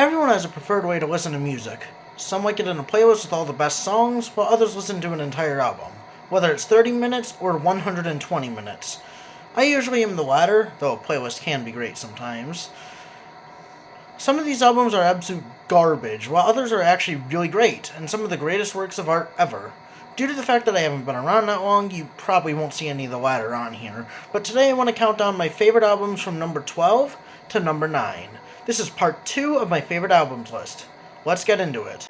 Everyone has a preferred way to listen to music. Some like it in a playlist with all the best songs, while others listen to an entire album, whether it's 30 minutes or 120 minutes. I usually am the latter, though a playlist can be great sometimes. Some of these albums are absolute garbage, while others are actually really great, and some of the greatest works of art ever. Due to the fact that I haven't been around that long, you probably won't see any of the latter on here, but today I want to count down my favorite albums from number 12 to number 9. This is part 2 of my favorite albums list. Let's get into it.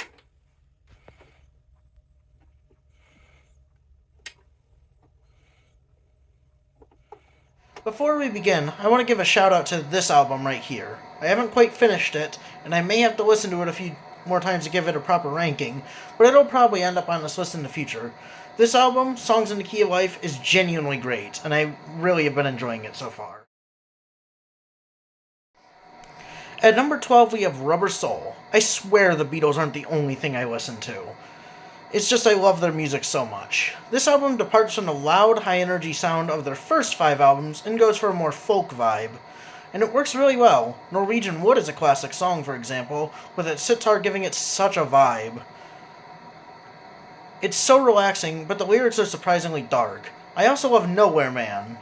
Before we begin, I want to give a shout out to this album right here. I haven't quite finished it, and I may have to listen to it a few more times to give it a proper ranking, but it'll probably end up on this list in the future. This album, Songs in the Key of Life, is genuinely great, and I really have been enjoying it so far. At number 12 we have Rubber Soul. I swear the Beatles aren't the only thing I listen to. It's just I love their music so much. This album departs from the loud, high-energy sound of their first 5 albums and goes for a more folk vibe. And it works really well. Norwegian Wood is a classic song, for example, with its sitar giving it such a vibe. It's so relaxing, but the lyrics are surprisingly dark. I also love Nowhere Man.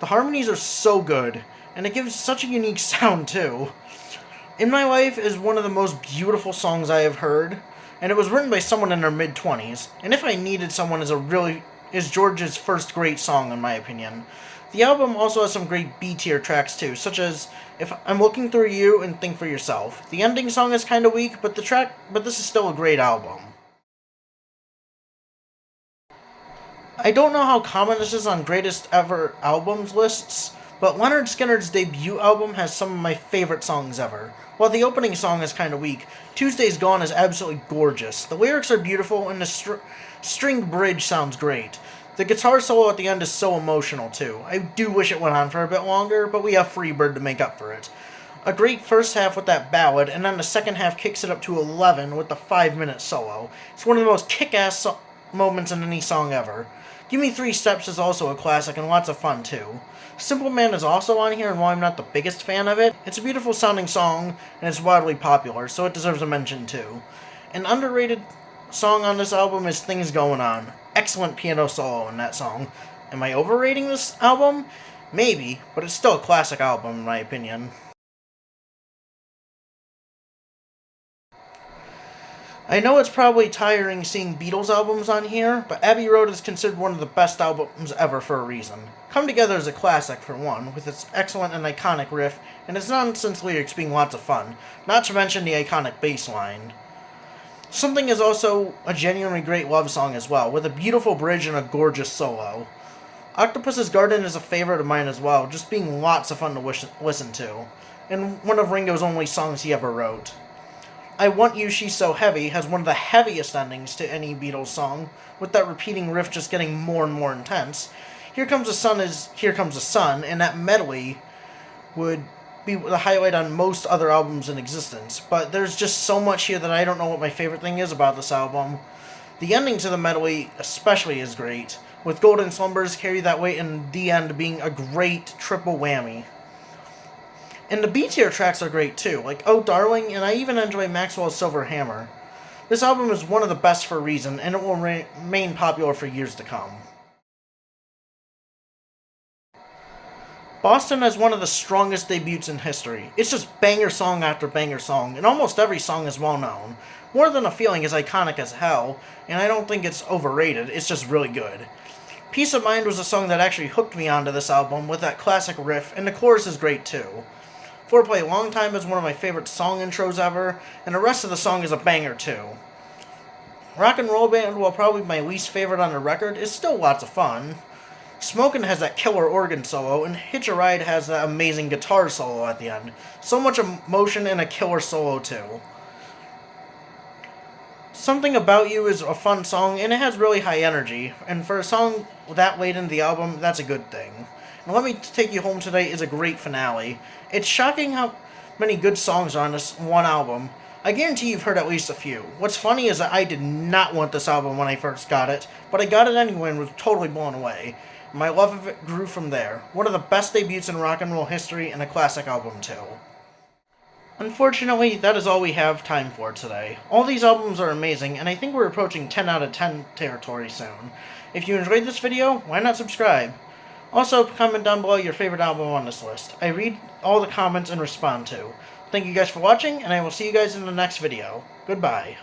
The harmonies are so good, and it gives such a unique sound, too. In My Life is one of the most beautiful songs I have heard, and it was written by someone in their mid-20s, and If I Needed Someone is George's first great song, in my opinion. The album also has some great B-tier tracks too, such as If I'm Looking Through You and Think for Yourself. The ending song is kinda weak, but this is still a great album. I don't know how common this is on greatest ever albums lists, but Lynyrd Skynyrd's debut album has some of my favorite songs ever. While the opening song is kinda weak, Tuesday's Gone is absolutely gorgeous. The lyrics are beautiful, and the stringed bridge sounds great. The guitar solo at the end is so emotional, too. I do wish it went on for a bit longer, but we have Freebird to make up for it. A great first half with that ballad, and then the second half kicks it up to 11 with the 5-minute solo. It's one of the most kick-ass moments in any song ever. Give Me 3 Steps is also a classic and lots of fun, too. Simple Man is also on here, and while I'm not the biggest fan of it, it's a beautiful sounding song, and it's wildly popular, so it deserves a mention too. An underrated song on this album is Things Going On. Excellent piano solo in that song. Am I overrating this album? Maybe, but it's still a classic album in my opinion. I know it's probably tiring seeing Beatles albums on here, but Abbey Road is considered one of the best albums ever for a reason. Come Together is a classic for one, with its excellent and iconic riff, and its nonsense lyrics being lots of fun, not to mention the iconic bass line. Something is also a genuinely great love song as well, with a beautiful bridge and a gorgeous solo. Octopus's Garden is a favorite of mine as well, just being lots of fun to listen to, and one of Ringo's only songs he ever wrote. I Want You, She's So Heavy has one of the heaviest endings to any Beatles song, with that repeating riff just getting more and more intense. Here Comes the Sun is Here Comes the Sun, and that medley would be the highlight on most other albums in existence, but there's just so much here that I don't know what my favorite thing is about this album. The ending to the medley especially is great, with Golden Slumbers, Carry That Weight, and The End being a great triple whammy. And the B-tier tracks are great too, like Oh Darling, and I even enjoy Maxwell's Silver Hammer. This album is one of the best for a reason, and it will remain popular for years to come. Boston has one of the strongest debuts in history. It's just banger song after banger song, and almost every song is well known. More Than a Feeling is iconic as hell, and I don't think it's overrated, it's just really good. Peace of Mind was a song that actually hooked me onto this album with that classic riff, and the chorus is great too. Foreplay Long Time is one of my favorite song intros ever, and the rest of the song is a banger too. Rock and Roll Band, while probably my least favorite on the record, is still lots of fun. Smokin' has that killer organ solo, and Hitch a Ride has that amazing guitar solo at the end. So much emotion and a killer solo too. Something About You is a fun song, and it has really high energy, and for a song that late in the album, that's a good thing. And Let Me Take You Home Today is a great finale. It's shocking how many good songs are on this one album. I guarantee you've heard at least a few. What's funny is that I did not want this album when I first got it, but I got it anyway and was totally blown away. My love of it grew from there. One of the best debuts in rock and roll history, and a classic album too. Unfortunately, that is all we have time for today. All these albums are amazing, and I think we're approaching 10 out of 10 territory soon. If you enjoyed this video, why not subscribe? Also, comment down below your favorite album on this list. I read all the comments and respond to. Thank you guys for watching, and I will see you guys in the next video. Goodbye.